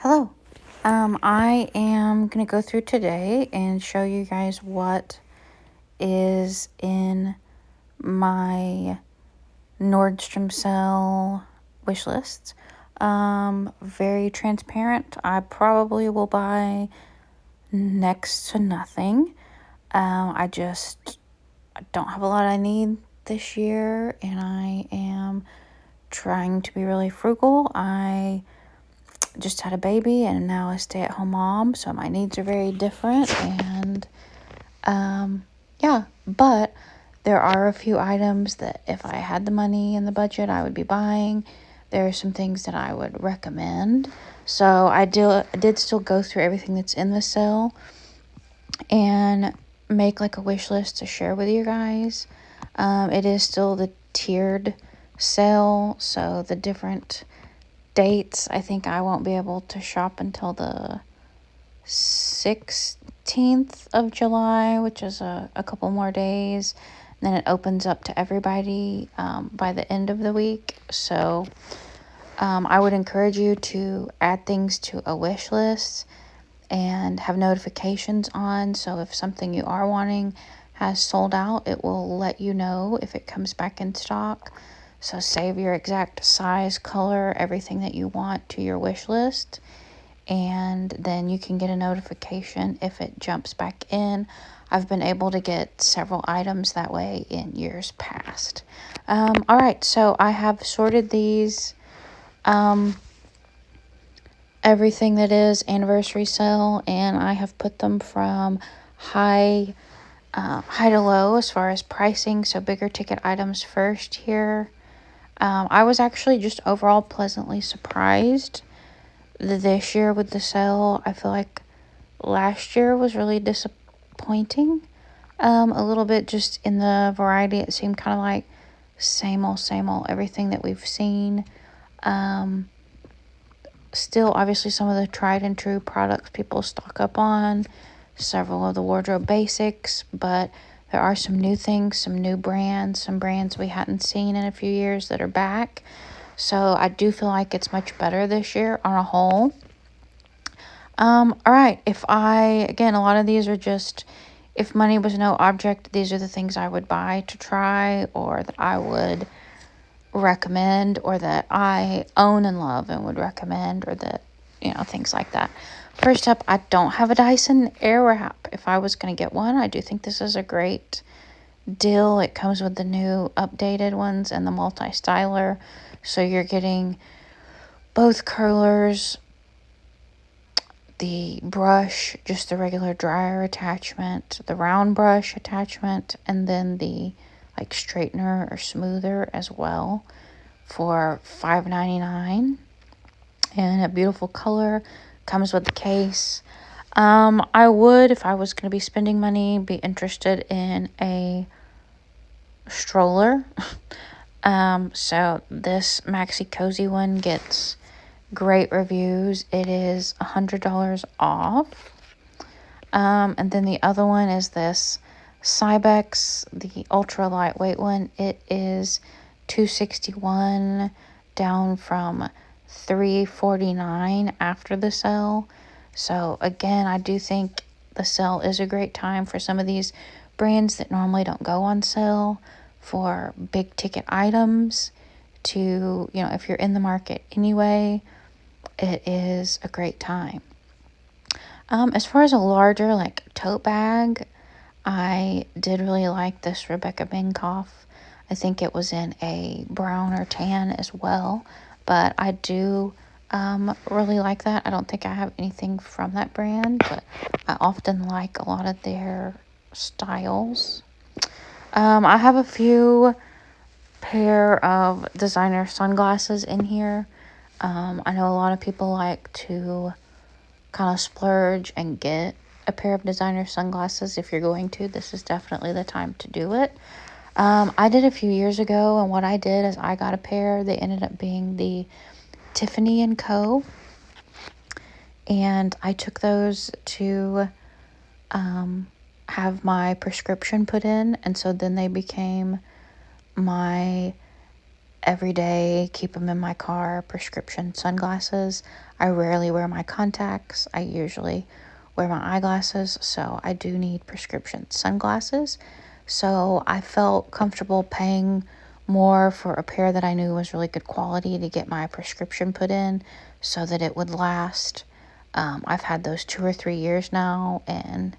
Hello. I am going to go through today and show you guys what is in my Nordstrom sale wish list. Very transparent. I probably will buy next to nothing. I don't have a lot I need this year, and I am trying to be really frugal. I just had a baby and now a stay-at-home mom, so my needs are very different. And yeah, but there are a few items that if I had the money in the budget I would be buying. There are some things that I would recommend, so I did still go through everything that's in the sale and make like a wish list to share with you guys. It is still the tiered sale, so the different dates, I think I won't be able to shop until the 16th of July, which is a couple more days. And then it opens up to everybody by the end of the week. So I would encourage you to add things to a wish list and have notifications on. So if something you are wanting has sold out, it will let you know if it comes back in stock. So save your exact size, color, everything that you want to your wish list, and then you can get a notification if it jumps back in. I've been able to get several items that way in years past. All right, so I have sorted these, everything that is anniversary sale, and I have put them from high to low as far as pricing, so bigger ticket items first here. I was actually just overall pleasantly surprised this year with the sale. I feel like last year was really disappointing. A little bit just in the variety. It seemed kind of like same old, everything that we've seen. Still, obviously, some of the tried and true products people stock up on, several of the wardrobe basics, but there are some new things, some new brands, some brands we hadn't seen in a few years that are back. So I do feel like it's much better this year on a whole. All right. Again, a lot of these are just, if money was no object, these are the things I would buy to try, or that I would recommend, or that I own and love and would recommend, or that, things like that. First up, I don't have a Dyson Airwrap. If I was going to get one, I do think this is a great deal. It comes with the new updated ones and the multi-styler. So you're getting both curlers, the brush, just the regular dryer attachment, the round brush attachment, and then the like straightener or smoother as well for $5.99. And a beautiful color. Comes with the case. I would, if I was going to be spending money, be interested in a stroller. So this Maxi Cozy one gets great reviews. It is $100 off. And then the other one is this Cybex, the ultra lightweight one. It is $261 down from $349 after the sale. So again, I do think the sale is a great time for some of these brands that normally don't go on sale for big ticket items to, if you're in the market anyway, it is a great time. As far as a larger like tote bag, I did really like this Rebecca Minkoff. I think it was in a brown or tan as well, but I do really like that. I don't think I have anything from that brand, but I often like a lot of their styles. I have a few pair of designer sunglasses in here. I know a lot of people like to kind of splurge and get a pair of designer sunglasses. If you're going to, this is definitely the time to do it. I did a few years ago, and what I did is I got a pair. They ended up being the Tiffany & Co. And I took those to have my prescription put in, and so then they became my every day, keep them in my car. Prescription sunglasses. I rarely wear my contacts. I usually wear my eyeglasses, so I do need prescription sunglasses. So I felt comfortable paying more for a pair that I knew was really good quality to get my prescription put in so that it would last. I've had those 2 or 3 years now, and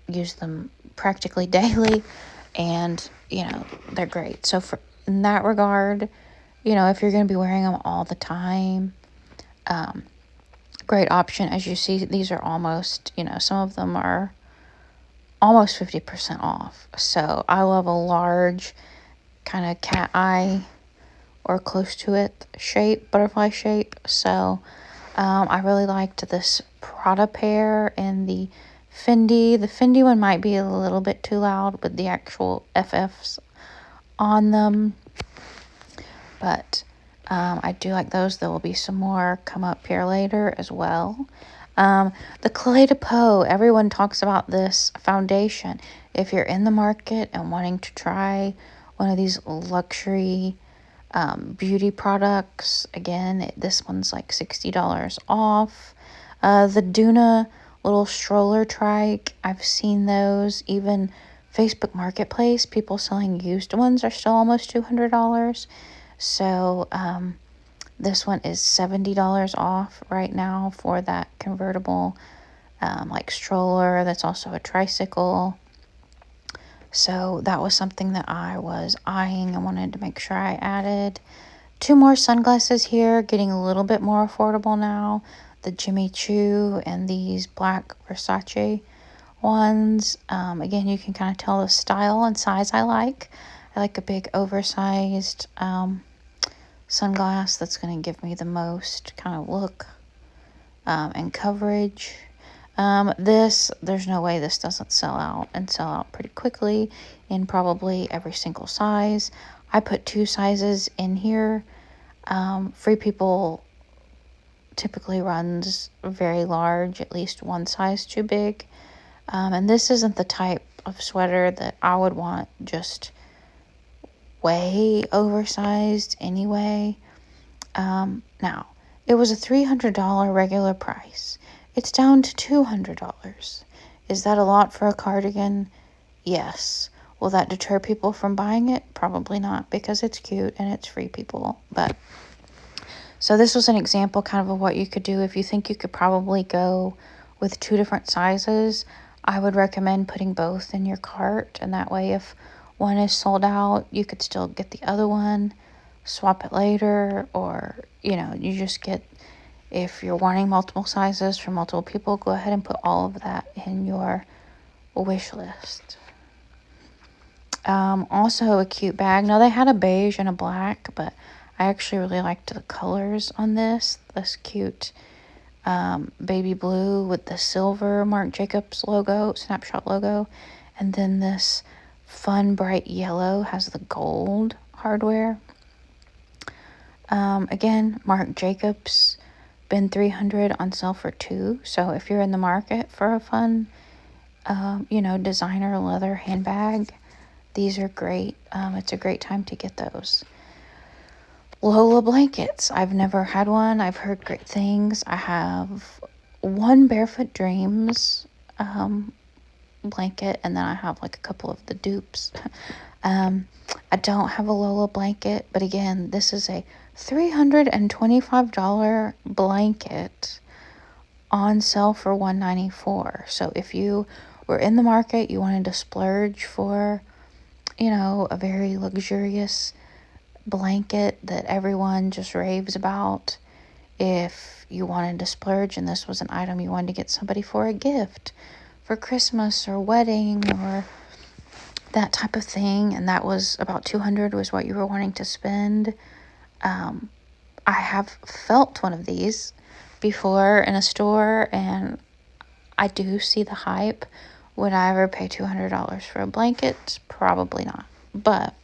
use them practically daily, and they're great. So in that regard, if you're going to be wearing them all the time, great option. As you see, these are almost, some of them are almost 50% off. So I love a large kind of cat eye or close to it shape, butterfly shape. So I really liked this Prada pair and the Fendi. The Fendi one might be a little bit too loud with the actual FFs on them, but I do like those. There will be some more come up here later as well. The Clé de Peau, everyone talks about this foundation. If you're in the market and wanting to try one of these luxury beauty products, again, this one's like $60 off. The Duna little stroller trike, I've seen those. Even Facebook Marketplace, people selling used ones are still almost $200. So this one is $70 off right now for that convertible like stroller that's also a tricycle. So that was something that I was eyeing and wanted to make sure I added. 2 more sunglasses here, getting a little bit more affordable now. The Jimmy Choo and these black Versace ones. Again, you can kind of tell the style and size I like. I like a big oversized sunglass that's going to give me the most kind of look and coverage. There's no way this doesn't sell out pretty quickly in probably every single size. I put 2 sizes in here. Free People typically runs very large, at least one size too big. And this isn't the type of sweater that I would want just way oversized anyway. Now, it was a $300 regular price. It's down to $200. Is that a lot for a cardigan? Yes. Will that deter people from buying it? Probably not, because it's cute and it's Free People. But so this was an example kind of what you could do if you think you could probably go with 2 different sizes. I would recommend putting both in your cart, and that way if one is sold out, you could still get the other one, swap it later, or you just get, if you're wanting multiple sizes for multiple people, go ahead and put all of that in your wish list. Also a cute bag. Now they had a beige and a black, but I actually really liked the colors on this cute baby blue with the silver Marc Jacobs logo, snapshot logo, and then this fun bright yellow has the gold hardware. Again, Marc Jacobs, been $300 on sale for 2. So if you're in the market for a fun, designer leather handbag, these are great. It's a great time to get those. Lola blankets. I've never had one. I've heard great things. I have one Barefoot Dreams blanket, and then I have like a couple of the dupes. I don't have a Lola blanket, but again, this is a $325 blanket on sale for $194. So if you were in the market, you wanted to splurge for, a very luxurious blanket that everyone just raves about. If you wanted to splurge and this was an item you wanted to get somebody for a gift for Christmas or wedding or that type of thing, and that was about $200 was what you were wanting to spend. I have felt one of these before in a store, and I do see the hype. Would I ever pay $200 for a blanket? Probably not. But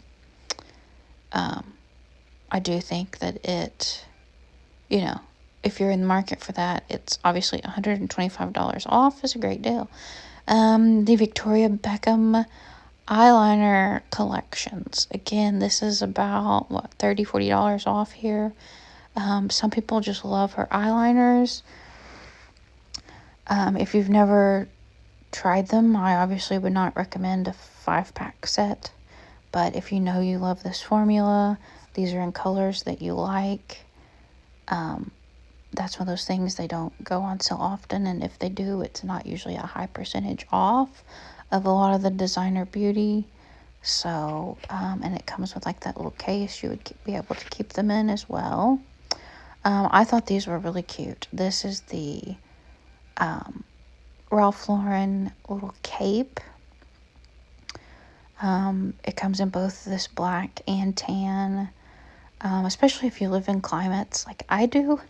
I do think that it, if you're in the market for that, it's obviously $125 off is a great deal. The Victoria Beckham eyeliner collections. Again, this is about, what, $30-$40 off here. Some people just love her eyeliners. If you've never tried them, I obviously would not recommend a 5-pack set. But if you know you love this formula, these are in colors that you like. That's one of those things, they don't go on sale often, and if they do, it's not usually a high percentage off of a lot of the designer beauty. So, and it comes with like that little case you would be able to keep them in as well. I thought these were really cute. This is the Ralph Lauren little cape. It comes in both this black and tan, especially if you live in climates like I do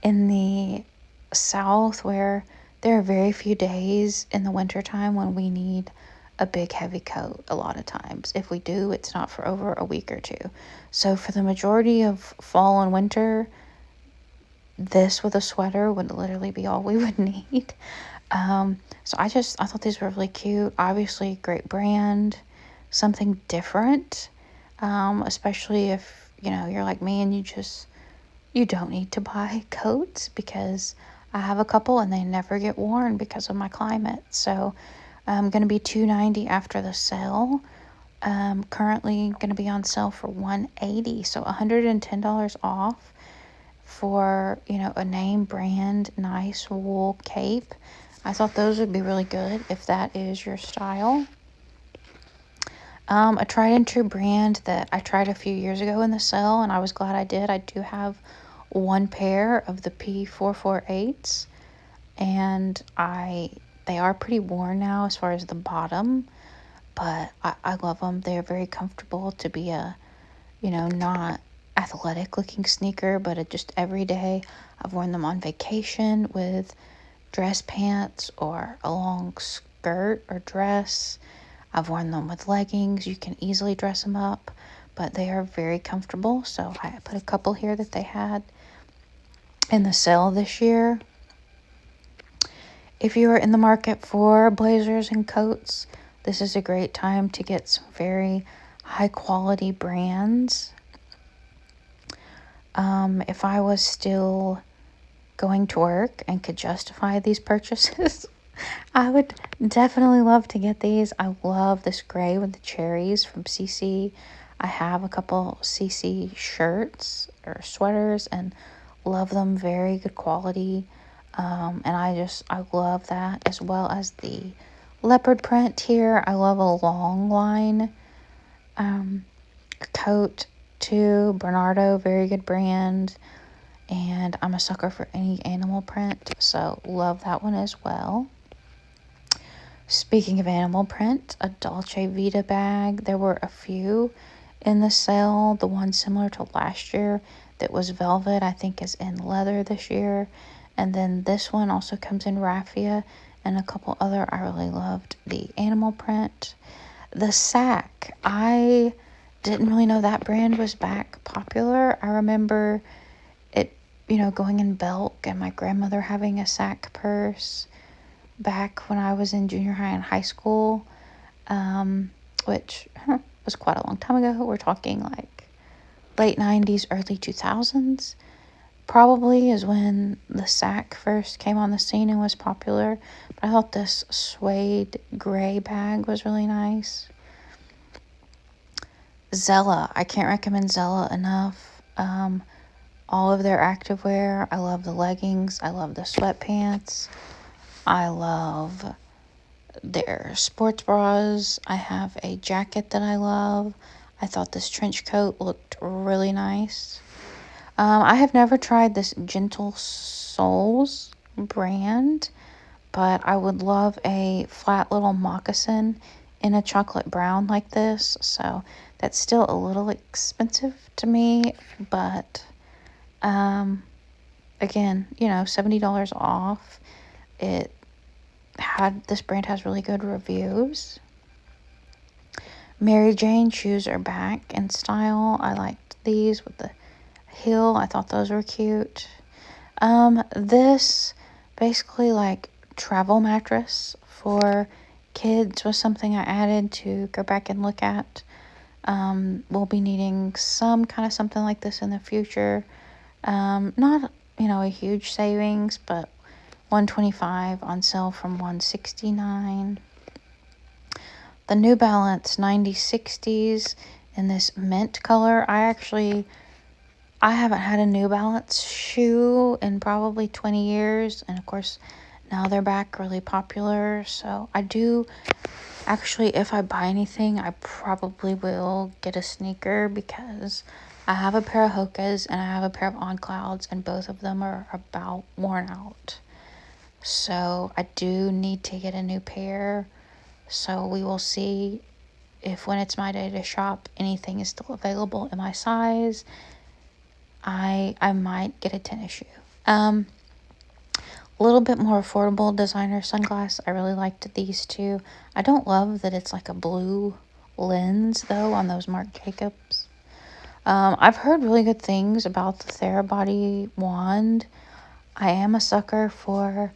in the South, where there are very few days in the wintertime when we need a big heavy coat. A lot of times, if we do, it's not for over a week or two. So for the majority of fall and winter, this with a sweater would literally be all we would need. So I thought these were really cute. Obviously, great brand, something different, especially if, you're like me and you don't need to buy coats, because I have a couple and they never get worn because of my climate. So I'm going to be $290 after the sale. Currently going to be on sale for $180, so $110 off for, a name brand nice wool cape. I thought those would be really good if that is your style. A tried and true brand that I tried a few years ago in the sale, and I was glad I did. I do have one pair of the P448s, and they are pretty worn now as far as the bottom, but I love them. They're very comfortable to be a, not athletic looking sneaker, but just every day. I've worn them on vacation with dress pants or a long skirt or dress. I've worn them with leggings. You can easily dress them up, but they are very comfortable. So I put a couple here that they had in the sale this year. If you are in the market for blazers and coats, this is a great time to get some very high quality brands. If I was still going to work and could justify these purchases, I would definitely love to get these. I love this gray with the cherries from CC. I have a couple CC shirts or sweaters and love them. Very good quality. And I love that, as well as the leopard print here. I love a long line coat too. Bernardo, very good brand. And I'm a sucker for any animal print, so love that one as well. Speaking of animal print, a Dolce Vita bag. There were a few in the sale. The one similar to last year that was velvet, I think, is in leather this year. And then this one also comes in raffia and a couple other. I really loved the animal print. The sack, I didn't really know that brand was back popular. I remember it, going in bulk, and my grandmother having a sack purse back when I was in junior high and high school, which was quite a long time ago. We're talking like late 90s, early 2000s. Probably is when the sack first came on the scene and was popular. But I thought this suede gray bag was really nice. Zella. I can't recommend Zella enough. All of their activewear. I love the leggings. I love the sweatpants. I love their sports bras. I have a jacket that I love. I thought this trench coat looked really nice. I have never tried this Gentle Souls brand, but I would love a flat little moccasin in a chocolate brown like this. So that's still a little expensive to me, but again, $70 off. This brand has really good reviews. Mary Jane shoes are back in style. I liked these with the heel. I thought those were cute. This basically like travel mattress for Kids was something I added to go back and look at. We'll be needing some kind of something like this in the future. Not, a huge savings, but $125 on sale from $169. The New Balance 9060s in this mint color. I haven't had a New Balance shoe in probably 20 years. And of course, now they're back really popular. So I do actually, if I buy anything, I probably will get a sneaker because I have a pair of Hokas and I have a pair of On Clouds, and both of them are about worn out. So I do need to get a new pair. So we will see if when it's my day to shop, anything is still available in my size. I might get a tennis shoe. A little bit more affordable designer sunglass. I really liked these two. I don't love that it's like a blue lens though on those Marc Jacobs. I've heard really good things about the Therabody wand. I am a sucker for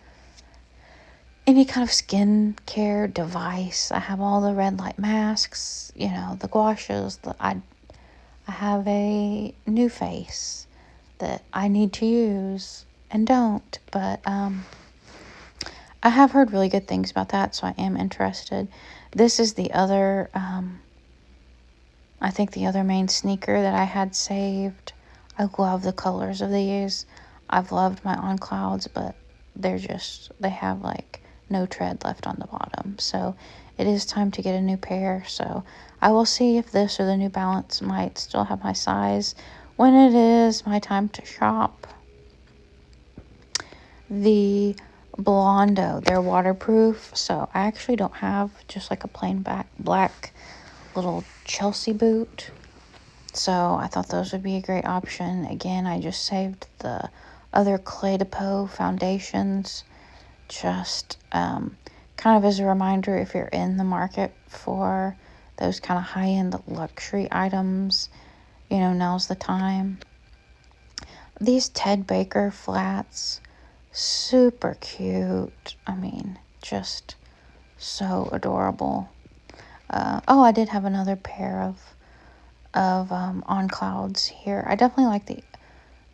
any kind of skincare device. I have all the red light masks, the gouaches. I have a new face that I need to use and don't, but I have heard really good things about that, so I am interested. This is the other, I think the other main sneaker that I had saved. I love the colors of these. I've loved my On Clouds, but they have like no tread left on the bottom. So it is time to get a new pair. So I will see if this or the New Balance might still have my size when it is my time to shop. The Blondo, they're waterproof, so I actually don't have just like a plain black little Chelsea boot. So I thought those would be a great option. Again, I just saved the other Clé de Peau foundations, just kind of as a reminder, if you're in the market for those kind of high-end luxury items, now's the time. These Ted Baker flats, super cute. I mean, just so adorable. I did have another pair of On Clouds here. I definitely like the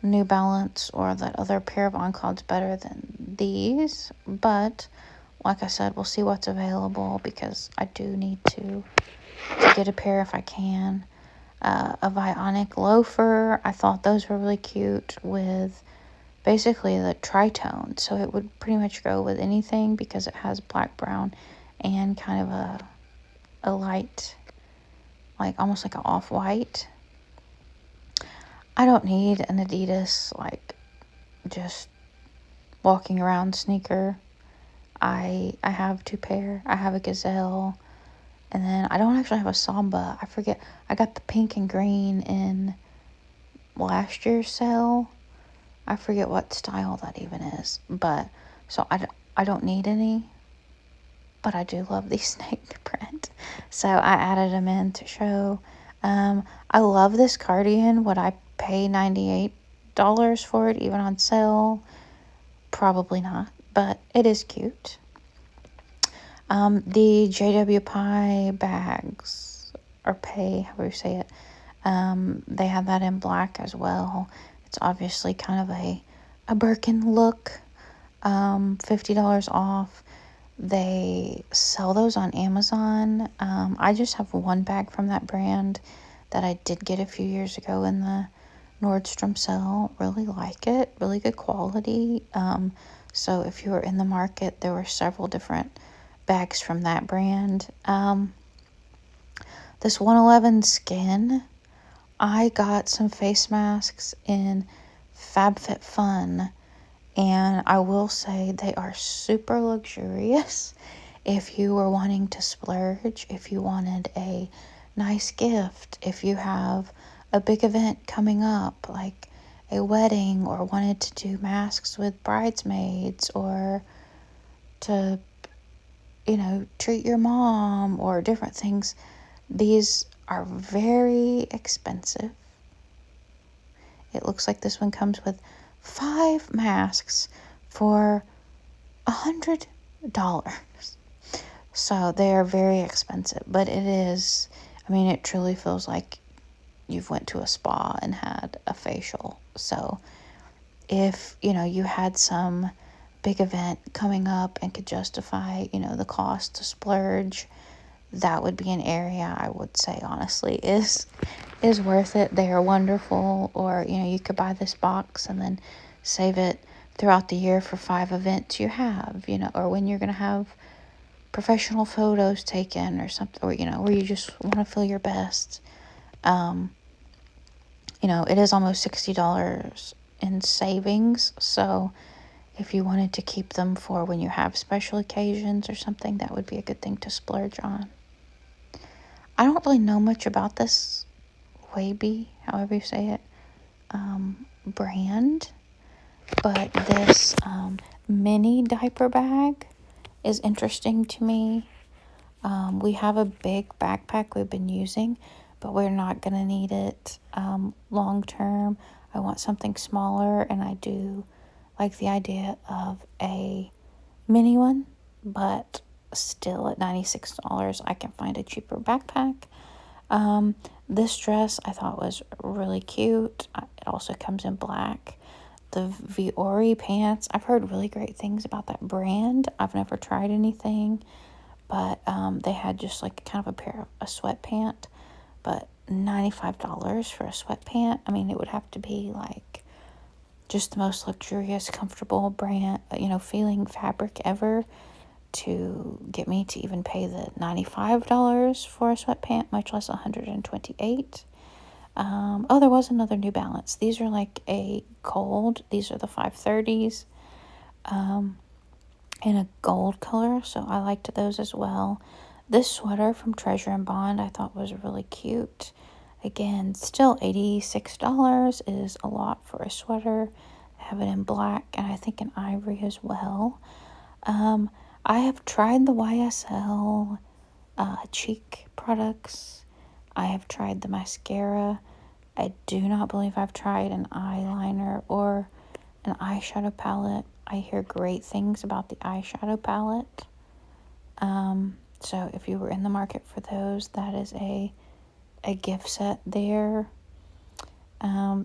New Balance or that other pair of On Clouds better than these, but like I said, we'll see what's available because I do need to get a pair if I can. A Vionic loafer. I thought those were really cute with basically the tritone, so it would pretty much go with anything because it has black, brown, and kind of a light, like almost like an off-white. I don't need an Adidas like just walking around sneaker. I have two pair. I have a Gazelle, and then I don't actually have a Samba. I forget. I got the pink and green in last year's sale. I forget what style that even is, but so I don't need any, but I do love these snake print, so I added them in to show. I love this cardigan. Would I pay $98 for it even on sale? Probably not, but it is cute. The JW Pie bags, or pay, however you say it, they have that in black as well. It's obviously kind of a Birkin look, $50 off. They sell those on Amazon. I just have one bag from that brand that I did get a few years ago in the Nordstrom sale. Really like it. Really good quality. So if you were in the market, there were several different bags from that brand. This 111 Skin, I got some face masks in FabFitFun, and I will say they are super luxurious. If you were wanting to splurge, if you wanted a nice gift, if you have a big event coming up, like a wedding, or wanted to do masks with bridesmaids, or to, treat your mom, or different things, these are very expensive. It looks like this one comes with 5 masks for $100. So they are very expensive, but it is, I mean, it truly feels like you've went to a spa and had a facial. So if, you had some big event coming up and could justify, the cost to splurge, that would be an area I would say honestly is worth it. They are wonderful. Or, you could buy this box and then save it throughout the year for 5 events you have, or when you're going to have professional photos taken or something, or, where you just want to feel your best. It is almost $60 in savings. So if you wanted to keep them for when you have special occasions or something, that would be a good thing to splurge on. I don't really know much about this Wabi, however you say it, brand, but this mini diaper bag is interesting to me. We have a big backpack we've been using, but we're not going to need it long term. I want something smaller, and I do like the idea of a mini one, but still at $96, I can find a cheaper backpack. This dress I thought was really cute. It also comes in black. The Viore pants, I've heard really great things about that brand. I've never tried anything, but they had just like kind of a sweat pant, but $95 for a sweat pant. I mean, it would have to be like just the most luxurious, comfortable brand, feeling fabric ever to get me to even pay the $95 for a sweatpant, much less $128. There was another New Balance. These are like a gold. These are the 530s in a gold color, so I liked those as well. This sweater from Treasure and Bond I thought was really cute. Again, still $86 is a lot for a sweater. I have it in black and I think in ivory as well. I have tried the YSL cheek products. I have tried the mascara. I do not believe I've tried an eyeliner or an eyeshadow palette. I hear great things about the eyeshadow palette. So if you were in the market for those, that is a gift set there.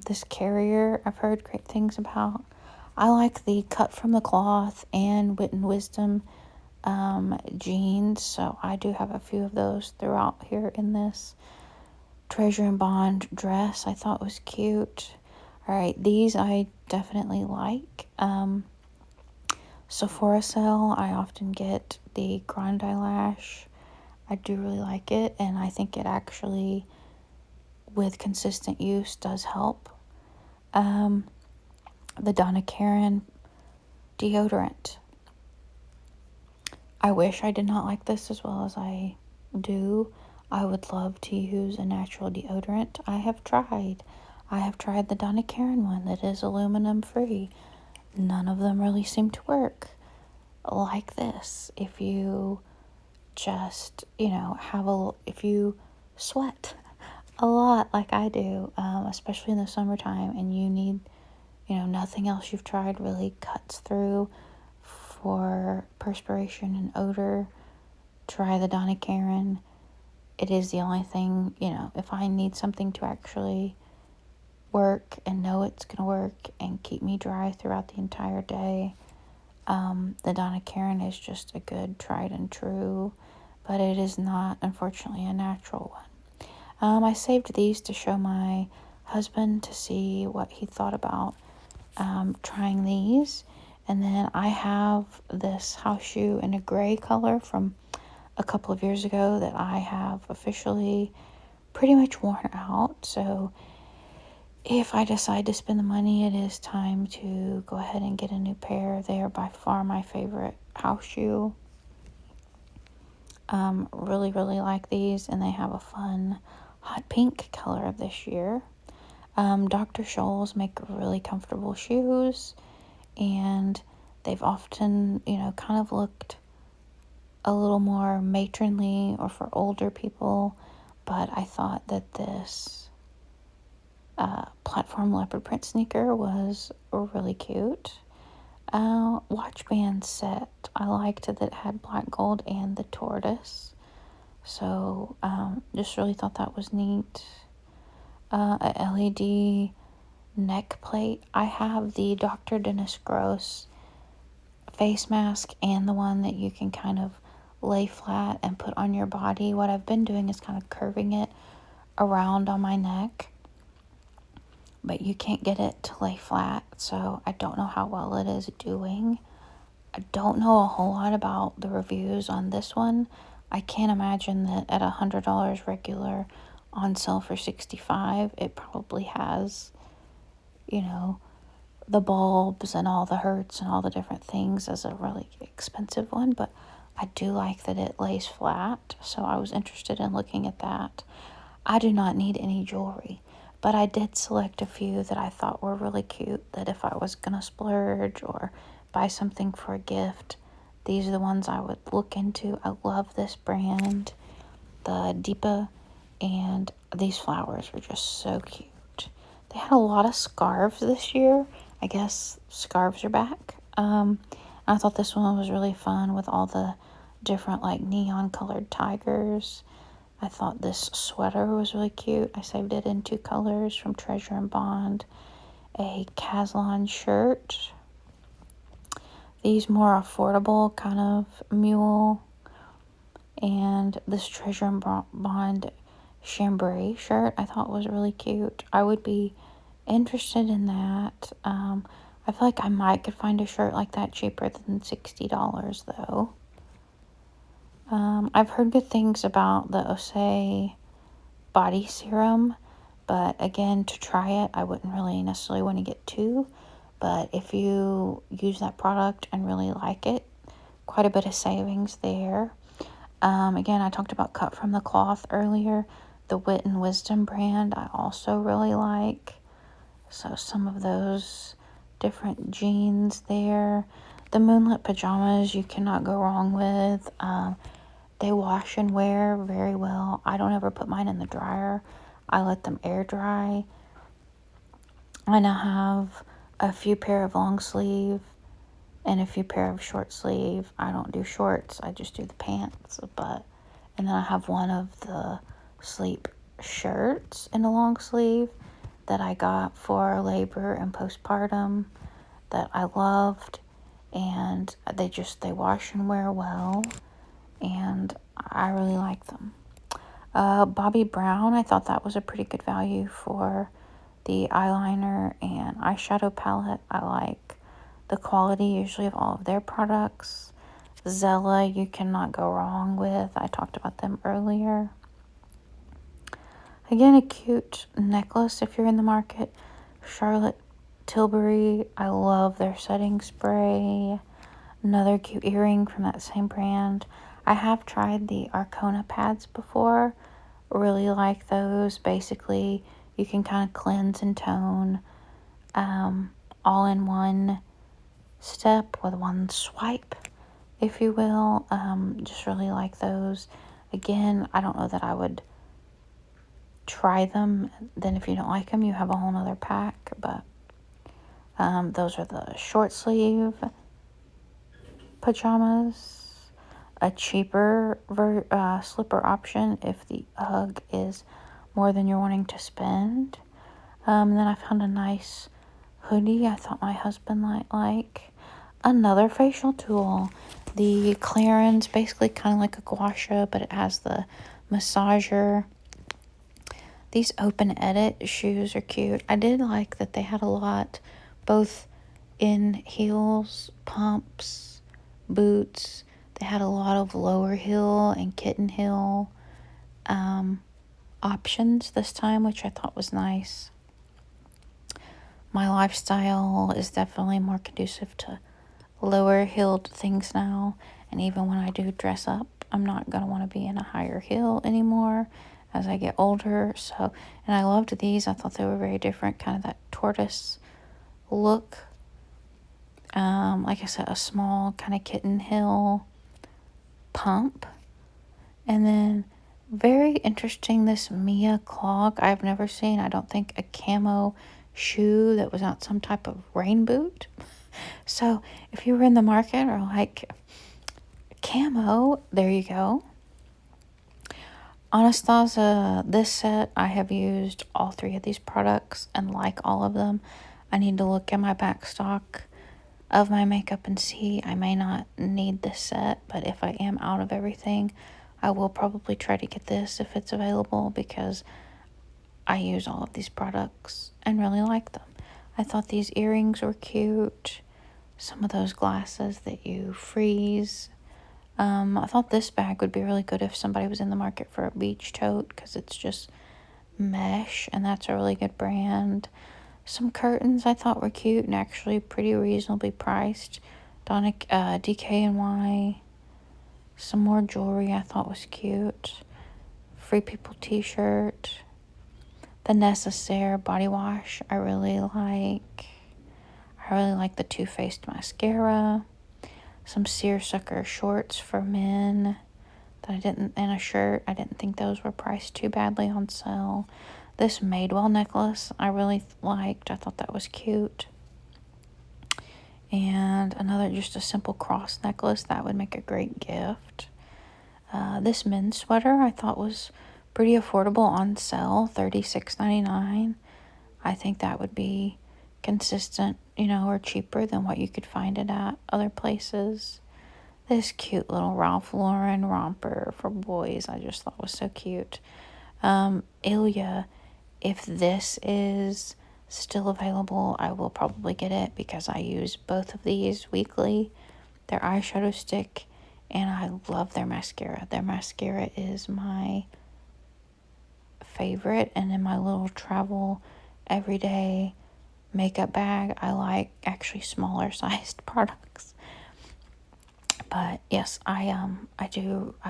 This carrier I've heard great things about. I like the Cut from the Cloth and Wit and Wisdom jeans, so I do have a few of those throughout here in this Treasure and Bond dress. I thought was cute. Alright, these I definitely like. Sephora sale, I often get the Grande Lash. I do really like it, and I think it actually, with consistent use, does help. The Donna Karan deodorant. I wish I did not like this as well as I do. I would love to use a natural deodorant. I have tried the Donna Karan one that is aluminum free. None of them really seem to work like this. If you just, if you sweat a lot like I do, especially in the summertime, and you need, nothing else you've tried really cuts through for perspiration and odor, try the Donna Karan. It is the only thing, if I need something to actually work and know it's going to work and keep me dry throughout the entire day, the Donna Karan is just a good tried and true, but it is not, unfortunately, a natural one. I saved these to show my husband to see what he thought about trying these. And then I have this house shoe in a gray color from a couple of years ago that I have officially pretty much worn out. So if I decide to spend the money, it is time to go ahead and get a new pair. They are by far my favorite house shoe. Really, really like these, and they have a fun hot pink color this year. Dr. Scholl's make really comfortable shoes, and they've often, kind of looked a little more matronly or for older people, but I thought that this platform leopard print sneaker was really cute. Watch band set. I liked that it had black gold and the tortoise. So, just really thought that was neat. A LED neck plate. I have the Dr. Dennis Gross face mask and the one that you can kind of lay flat and put on your body. What I've been doing is kind of curving it around on my neck, but you can't get it to lay flat, so I don't know how well it is doing. I don't know a whole lot about the reviews on this one. I can't imagine that at $100 regular on sale for $65, it probably has, you know, the bulbs and all the hertz and all the different things as a really expensive one, but I do like that it lays flat, so I was interested in looking at that. I do not need any jewelry, but I did select a few that I thought were really cute, that if I was gonna splurge or buy something for a gift, these are the ones I would look into. I love this brand, the Deepa, and these flowers are just so cute. They had a lot of scarves this year. I guess scarves are back. I thought this one was really fun with all the different like neon colored tigers. I thought this sweater was really cute. I saved it in 2 colors from Treasure and Bond. A Caslon shirt. These more affordable kind of mule. And this Treasure and Bond chambray shirt I thought was really cute. I would be interested in that. I feel like I might could find a shirt like that cheaper than $60 though. I've heard good things about the Osé body serum, but again, to try it, I wouldn't really necessarily want to get 2. But if you use that product and really like it, quite a bit of savings there. Again, I talked about Cut from the Cloth earlier. The Wit and Wisdom brand I also really like. So some of those different jeans there. The Moonlit pajamas you cannot go wrong with. They wash and wear very well. I don't ever put mine in the dryer. I let them air dry. I now have a few pair of long sleeve and a few pair of short sleeve. I don't do shorts. I just do the pants. And then I have one of the sleep shirts in a long sleeve that I got for labor and postpartum that I loved, and they wash and wear well, and I really like them. Bobbi Brown, I thought that was a pretty good value for the eyeliner and eyeshadow palette. I like the quality usually of all of their products. Zella, you cannot go wrong with. I talked about them earlier. Again, a cute necklace if you're in the market. Charlotte Tilbury, I love their setting spray. Another cute earring from that same brand. I have tried the Arcona pads before. Really like those. Basically, you can kind of cleanse and tone all in one step with one swipe, if you will. Just really like those. Again, I don't know that I would try them. Then if you don't like them, you have a whole nother pack. But those are the short sleeve pajamas. A cheaper slipper option if the UGG is more than you're wanting to spend. And then I found a nice hoodie I thought my husband might like. Another facial tool. The Clarins, basically kind of like a gua sha, but it has the massager. These open edit shoes are cute. I did like that they had a lot, both in heels, pumps, boots. They had a lot of lower heel and kitten heel options this time, which I thought was nice. My lifestyle is definitely more conducive to lower heeled things now, and even when I do dress up, I'm not going to want to be in a higher heel anymore as I get older. So, and I loved these. I thought they were very different, kind of that tortoise look. Like I said, a small kind of kitten heel pump. And then very interesting, this Mia clog. I've never seen, I don't think, a camo shoe that was not some type of rain boot. So if you were in the market or like camo, there you go. Anastasia, this set, I have used all three of these products and like all of them. I need to look at my back stock of my makeup and see. I may not need this set, but if I am out of everything, I will probably try to get this if it's available, because I use all of these products and really like them. I thought these earrings were cute. Some of those glasses that you freeze. I thought this bag would be really good if somebody was in the market for a beach tote, because it's just mesh, and that's a really good brand. Some curtains I thought were cute and actually pretty reasonably priced. DKNY. Some more jewelry I thought was cute. Free People t-shirt. The Necessaire body wash I really like. I really like the Too Faced mascara. Some seersucker shorts for men that I didn't, and a shirt. I didn't think those were priced too badly on sale. This Madewell necklace I really liked. I thought that was cute. And another, just a simple cross necklace that would make a great gift. This men's sweater I thought was pretty affordable on sale, $36.99. I think that would be consistent, or cheaper than what you could find it at other places. This cute little Ralph Lauren romper for boys I just thought was so cute. Ilya, if this is still available, I will probably get it because I use both of these weekly. Their eyeshadow stick, and I love their mascara. Their mascara is my favorite, and in my little travel everyday makeup bag, I like actually smaller sized products. But yes, I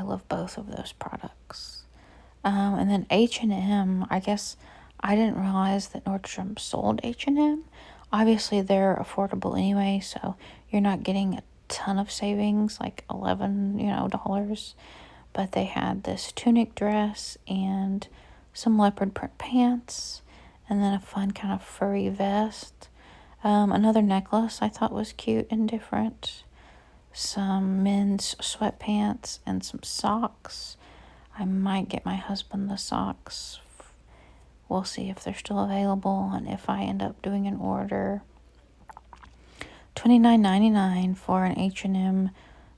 love both of those products. And then H&M, I guess I didn't realize that Nordstrom sold H&M. Obviously they're affordable anyway, so you're not getting a ton of savings, like $11, but they had this tunic dress and some leopard print pants, and then a fun kind of furry vest. Another necklace I thought was cute and different. Some men's sweatpants and some socks. I might get my husband the socks. We'll see if they're still available and if I end up doing an order. $29.99 for an H&M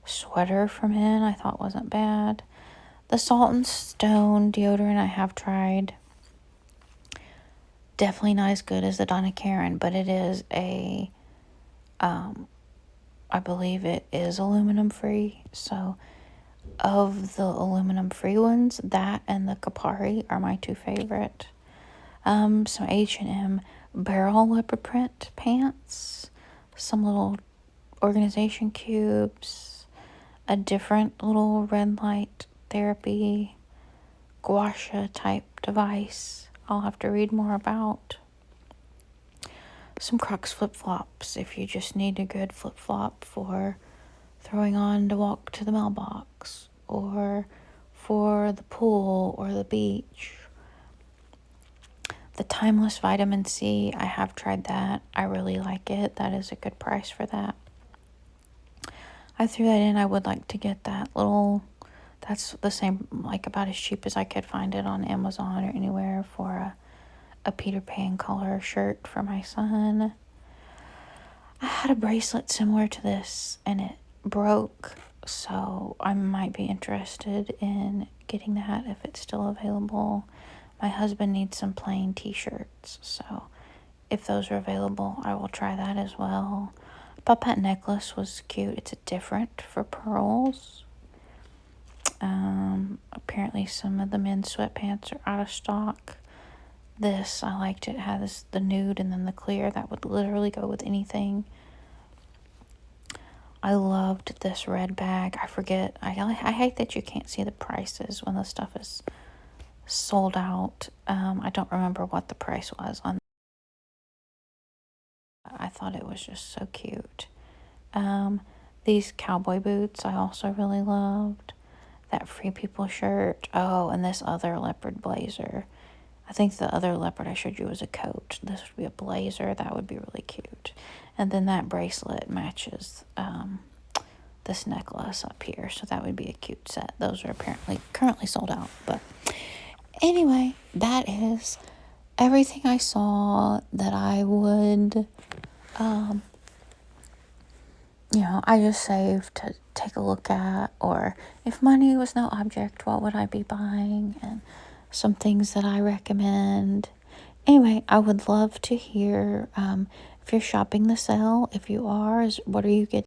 sweater for men I thought wasn't bad. The Salt and Stone deodorant I have tried. Definitely not as good as the Donna Karan, but it is I believe it is aluminum free. So of the aluminum free ones, that and the Kapari are my two favorite. Some H&M barrel leopard print pants, some little organization cubes, a different little red light therapy gua sha type device I'll have to read more about. Some Crocs flip-flops if you just need a good flip-flop for throwing on to walk to the mailbox or for the pool or the beach. The Timeless Vitamin C, I have tried that. I really like it. That is a good price for that. I threw that in. I would like to get that little, that's the same, like about as cheap as I could find it on Amazon or anywhere, for a Peter Pan color shirt for my son. I had a bracelet similar to this and it broke, so I might be interested in getting that if it's still available. My husband needs some plain t-shirts, so if those are available, I will try that as well. I thought that necklace was cute. It's a different for pearls. Apparently some of the men's sweatpants are out of stock. This, I liked it. It has the nude and then the clear. That would literally go with anything. I loved this red bag. I forget. I hate that you can't see the prices when the stuff is sold out. I don't remember what the price was on. I thought it was just so cute. These cowboy boots I also really loved. That Free People shirt. Oh, and this other leopard blazer. I think the other leopard I showed you was a coat. This would be a blazer. That would be really cute. And then that bracelet matches this necklace up here. So that would be a cute set. Those are apparently currently sold out. But anyway, that is everything I saw that I would, I just saved to take a look at. Or if money was no object, what would I be buying? And some things that I recommend. Anyway, I would love to hear if you're shopping the sale. If you are, what are you getting